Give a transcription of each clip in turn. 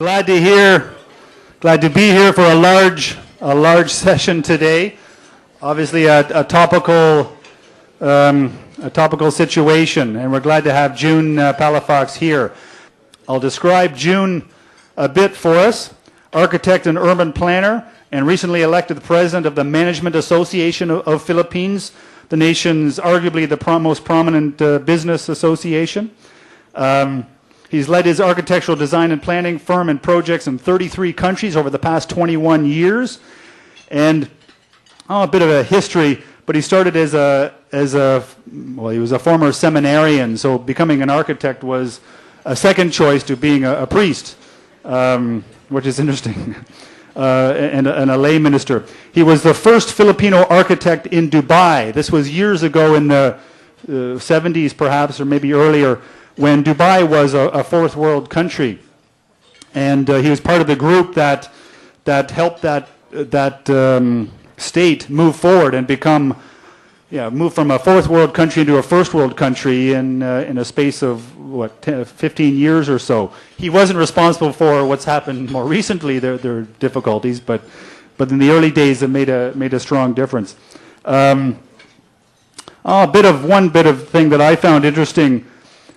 Glad to be here for a large session today. Obviously, a topical situation, and we're glad to have Jun Palafox here. I'll describe Jun a bit for us. Architect and urban planner, and recently elected the president of the Management Association of Philippines, the nation's arguably the most prominent business association. He's led his architectural design and planning firm and projects in 33 countries over the past 21 years. And a bit of a history, but he started he was a former seminarian, so becoming an architect was a second choice to being a priest, which is interesting, and a lay minister. He was the first Filipino architect in Dubai. This was years ago in the 70s perhaps, or maybe earlier, when Dubai was a fourth world country, and he was part of the group that helped that state move forward and move from a fourth world country into a first world country in a space of 15 years or so. He wasn't responsible for what's happened more recently. There are difficulties, but in the early days it made a strong difference. One bit of thing that I found interesting.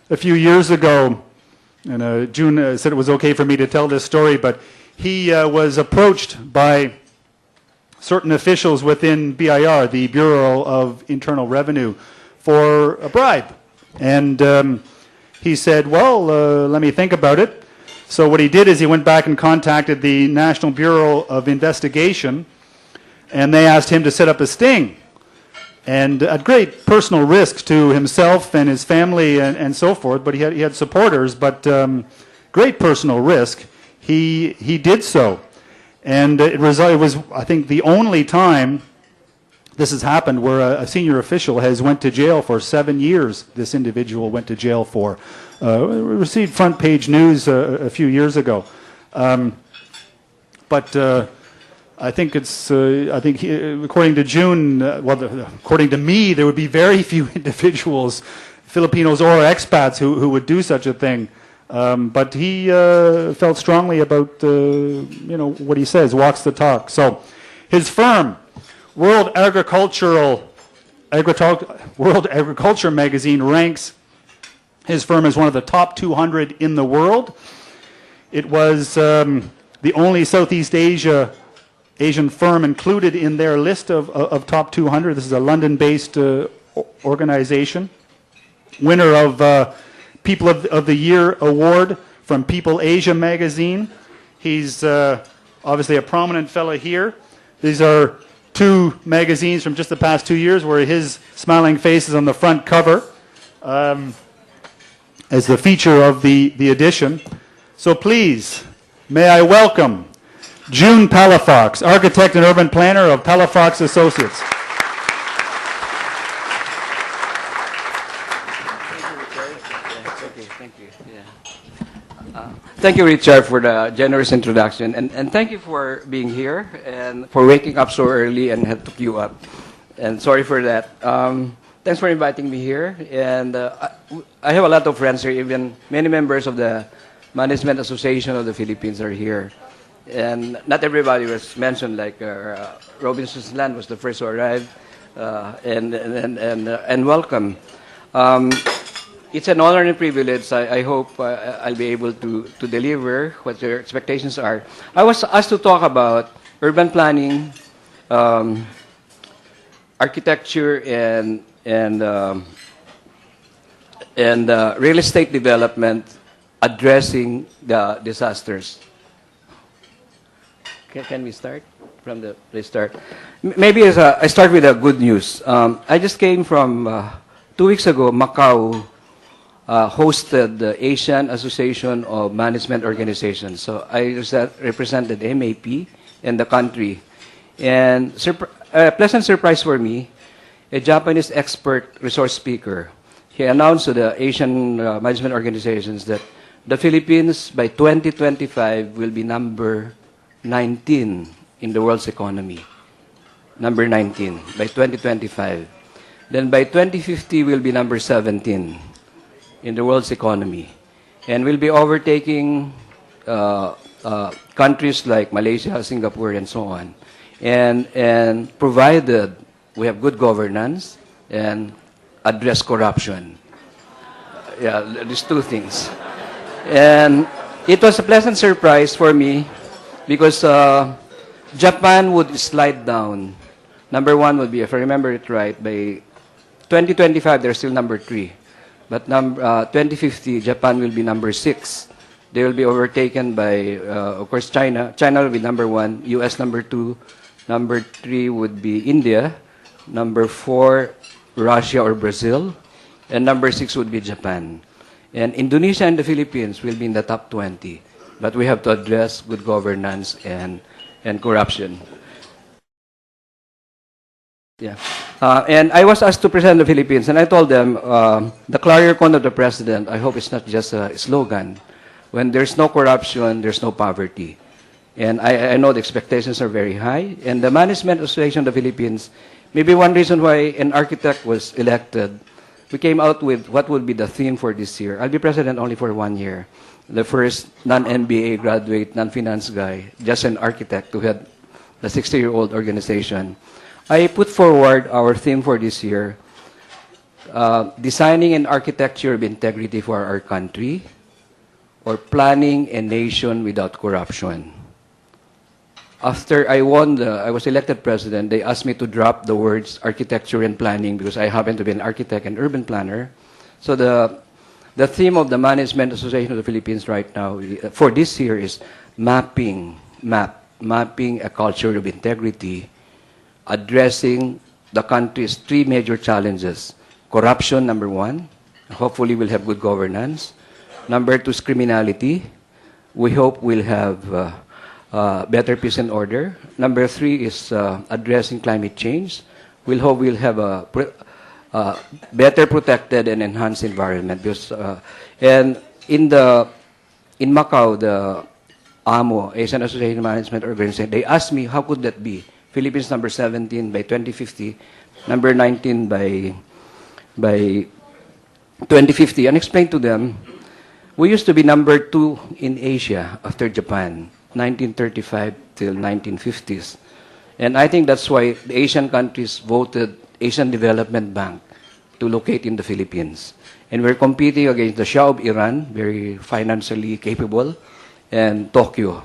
A few years ago, and Jun said it was okay for me to tell this story, but he was approached by certain officials within BIR, the Bureau of Internal Revenue, for a bribe. And he said, well, let me think about it. So what he did is he went back and contacted the National Bureau of Investigation, and they asked him to set up a sting. And at great personal risk to himself and his family and so forth, but he had supporters, but great personal risk, he did so. And it was, I think, the only time this has happened where a senior official has went to jail for 7 years. This individual went to jail for. Received front page news a few years ago. I think according to Jun, according to me, there would be very few individuals, Filipinos or expats, who would do such a thing. But he felt strongly about what he says, walks the talk. So, his firm, World Agriculture magazine ranks his firm as one of the top 200 in the world. It was the only Southeast Asian firm included in their list of top 200. This is a London-based organization. Winner of People of the Year award from People Asia magazine. He's obviously a prominent fellow here. These are two magazines from just the past 2 years where his smiling face is on the front cover as the feature of the edition. So please, may I welcome Jun Palafox, architect and urban planner of Palafox Associates. Thank you, Richard, for the generous introduction, and thank you for being here and for waking up so early and had to queue up. And sorry for that. Thanks for inviting me here. And I have a lot of friends here. Even many members of the Management Association of the Philippines are here. And not everybody was mentioned, like Robinson's Land was the first to arrive, and welcome. It's an honor and a privilege. I hope I'll be able to deliver what your expectations are. I was asked to talk about urban planning, architecture, and real estate development, addressing the disasters. Can we start from the start? Maybe I start with the good news. I just came from 2 weeks ago. Macau hosted the Asian Association of Management Organizations. So I represented MAP in the country, and a pleasant surprise for me, a Japanese expert resource speaker. He announced to the Asian management organizations that the Philippines by 2025 will be number 19 in the world's economy. Number 19 by 2025. Then by 2050, we'll be number 17 in the world's economy. And we'll be overtaking countries like Malaysia, Singapore, and so on. And provided we have good governance and address corruption. Yeah, these two things. And it was a pleasant surprise for me because Japan would slide down. Number one would be, if I remember it right, by 2025, they're still number 3. But 2050, Japan will be number 6. They will be overtaken by, of course, China. China will be number 1, US number 2, number 3 would be India, number 4, Russia or Brazil, and number 6 would be Japan. And Indonesia and the Philippines will be in the top 20. But we have to address good governance and corruption. Yeah. And I was asked to present the Philippines, and I told them, the clarion call of the president, I hope it's not just a slogan. When there's no corruption, there's no poverty. And I know the expectations are very high. And the Management Association of the Philippines, maybe one reason why an architect was elected, we came out with what would be the theme for this year. I'll be president only for 1 year. The first non-MBA graduate, non-finance guy, just an architect to head the 60-year-old organization. I put forward our theme for this year, designing an architecture of integrity for our country, or planning a nation without corruption. After I was elected president, they asked me to drop the words architecture and planning because I happen to be an architect and urban planner. So the theme of the Management Association of the Philippines right now for this year is mapping a culture of integrity, addressing the country's 3 major challenges. Corruption, number 1. Hopefully we'll have good governance. Number 2 is criminality. We hope we'll have better peace and order. Number 3 is addressing climate change. We'll hope we'll have a better protected and enhanced environment. Because, and in Macau, the AMO, Asian Association of Management Organization, they asked me how could that be? Philippines number 17 by 2050, number 19 by 2050, and explained to them, we used to be number 2 in Asia after Japan, 1935 till 1950s. And I think that's why the Asian countries voted Asian Development Bank to locate in the Philippines. And we're competing against the Shah of Iran, very financially capable, and Tokyo.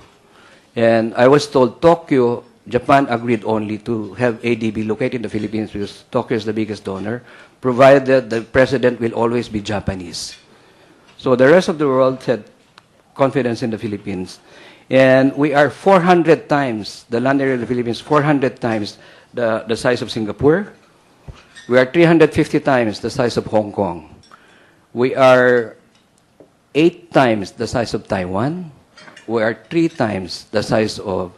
And I was told Tokyo, Japan agreed only to have ADB located in the Philippines because Tokyo is the biggest donor, provided the president will always be Japanese. So the rest of the world had confidence in the Philippines. And we are 400 times, the land area of the Philippines, 400 times the size of Singapore. We are 350 times the size of Hong Kong. We are 8 times the size of Taiwan. We are 3 times the size of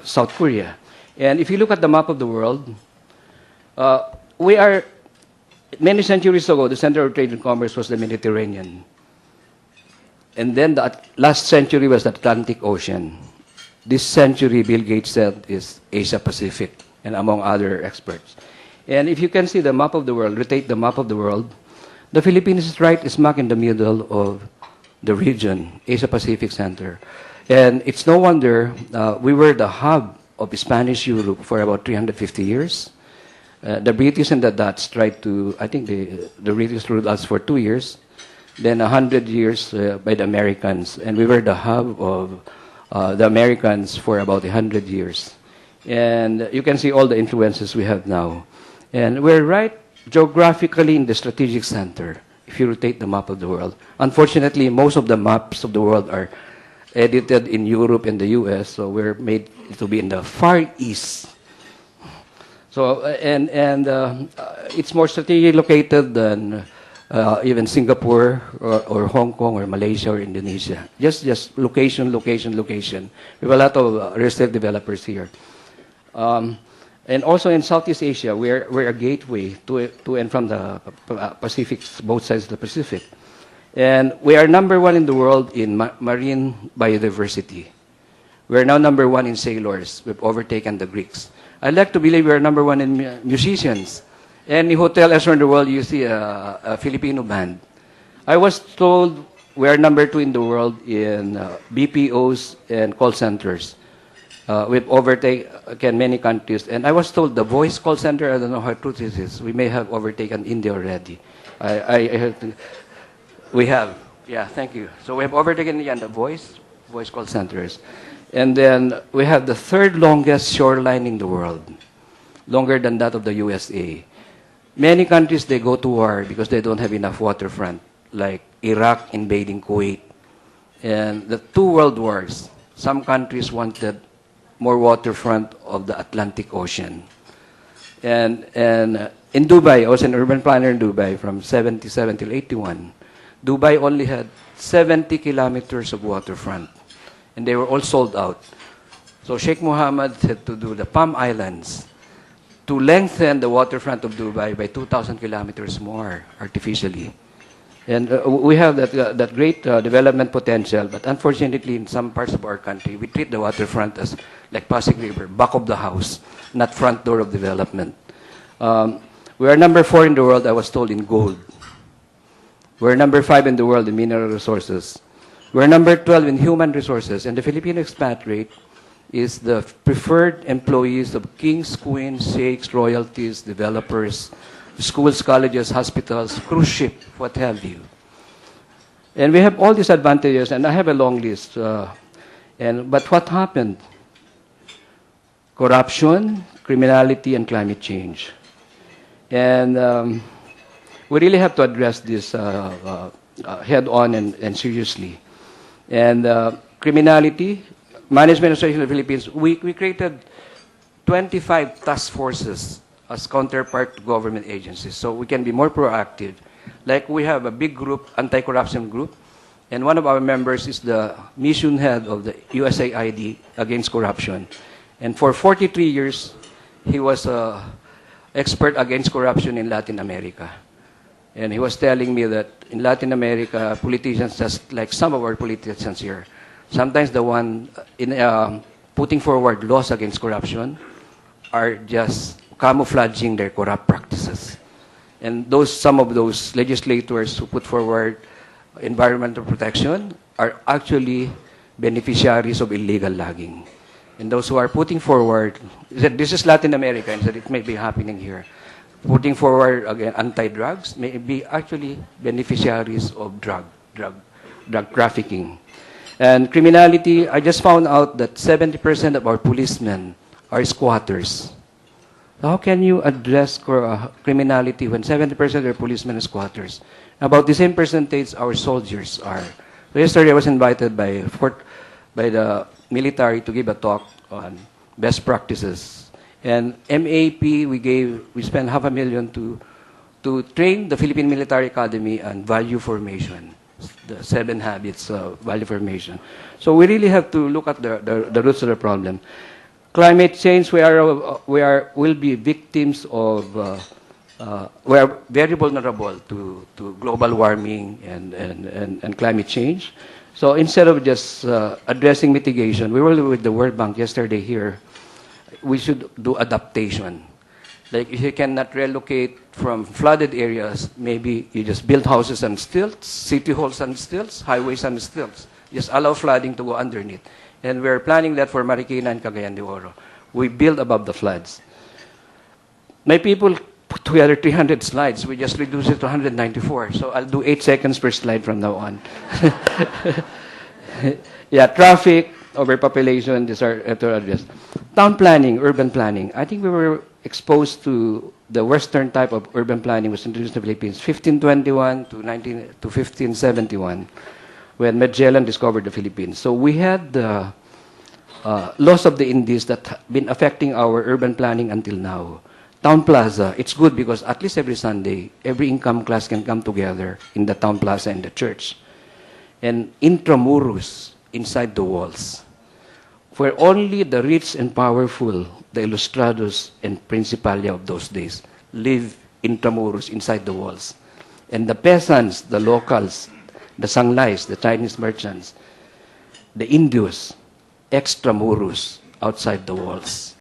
South Korea. And if you look at the map of the world, we are, many centuries ago, the center of trade and commerce was the Mediterranean. And then the last century was the Atlantic Ocean. This century, Bill Gates said, is Asia Pacific, and among other experts. And if you can see the map of the world, rotate the map of the world, the Philippines is right smack in the middle of the region, Asia Pacific Center. And it's no wonder we were the hub of Spanish Europe for about 350 years. The British and the Dutch tried to, I think the British ruled us for 2 years, then 100 years by the Americans. And we were the hub of the Americans for about 100 years. And you can see all the influences we have now. And we're right geographically in the strategic center, if you rotate the map of the world. Unfortunately, most of the maps of the world are edited in Europe and the US, so we're made to be in the Far East. So, and it's more strategically located than even Singapore or Hong Kong or Malaysia or Indonesia. Just location, location, location. We have a lot of real estate developers here. And also in Southeast Asia, we're a gateway to and from the Pacific, both sides of the Pacific. And we are number 1 in the world in marine biodiversity. We are now number 1 in sailors. We've overtaken the Greeks. I like to believe we are number 1 in musicians. Any hotel elsewhere in the world, you see a Filipino band. I was told we are number 2 in the world in BPOs and call centers. We've overtaken many countries. And I was told the voice call center, I don't know how true this is. We may have overtaken India already. I heard we have. Yeah, thank you. So we have overtaken India and the voice call centers. And then we have the third longest shoreline in the world, longer than that of the USA. Many countries, they go to war because they don't have enough waterfront, like Iraq invading Kuwait. And the 2 world wars, some countries wanted more waterfront of the Atlantic Ocean. And in Dubai, I was an urban planner in Dubai from 77 till 81. Dubai only had 70 kilometers of waterfront, and they were all sold out. So Sheikh Mohammed had to do the Palm Islands to lengthen the waterfront of Dubai by 2,000 kilometers more artificially. And we have that great development potential, but unfortunately in some parts of our country, we treat the waterfront as like Pasig River, back of the house, not front door of development. We are number 4 in the world, I was told, in gold. We're number 5 in the world in mineral resources. We're number 12 in human resources, and the Filipino expat rate is the preferred employees of kings, queens, sheikhs, royalties, developers, schools, colleges, hospitals, cruise ship, what have you. And we have all these advantages, and I have a long list. But what happened? Corruption, criminality, and climate change. And we really have to address this head-on and seriously. And criminality, Management Association of the Philippines, we created 25 task forces as counterpart to government agencies, so we can be more proactive. Like we have a big group, anti-corruption group, and one of our members is the mission head of the USAID against corruption. And for 43 years, he was an expert against corruption in Latin America. And he was telling me that in Latin America, politicians, just like some of our politicians here, sometimes the one in putting forward laws against corruption are just camouflaging their corrupt practices. And some of those legislators who put forward environmental protection are actually beneficiaries of illegal logging. And those who are putting forward, this is Latin America, and that it may be happening here, putting forward again anti-drugs may be actually beneficiaries of drug trafficking. And criminality, I just found out that 70% of our policemen are squatters. How can you address criminality when 70% of your policemen are squatters? About the same percentage our soldiers are. So yesterday I was invited by the military to give a talk on best practices. And MAP, we spent $500,000 to train the Philippine Military Academy on value formation, the 7 habits of value formation. So we really have to look at the roots of the problem. Climate change, will be victims of, we are very vulnerable to global warming and climate change. So instead of just addressing mitigation, we were with the World Bank yesterday here, we should do adaptation. Like if you cannot relocate from flooded areas, maybe you just build houses on stilts, city halls on stilts, highways on stilts. Just allow flooding to go underneath. And we're planning that for Marikina and Cagayan de Oro. We build above the floods. My people put together 300 slides. We just reduce it to 194. So I'll do 8 seconds per slide from now on. Yeah, traffic, overpopulation, these are to address. Town planning, urban planning. I think we were exposed to the Western type of urban planning was introduced in the Philippines, 1521 to 1571, when Magellan discovered the Philippines. So we had the laws of the Indies that have been affecting our urban planning until now. Town plaza, it's good because at least every Sunday, every income class can come together in the town plaza and the church. And intramurus, inside the walls, where only the rich and powerful, the ilustrados and principalia of those days, live intramurus, inside the walls. And the peasants, the locals, the sanglais, the Chinese merchants, the Indios, extramurus, outside the walls.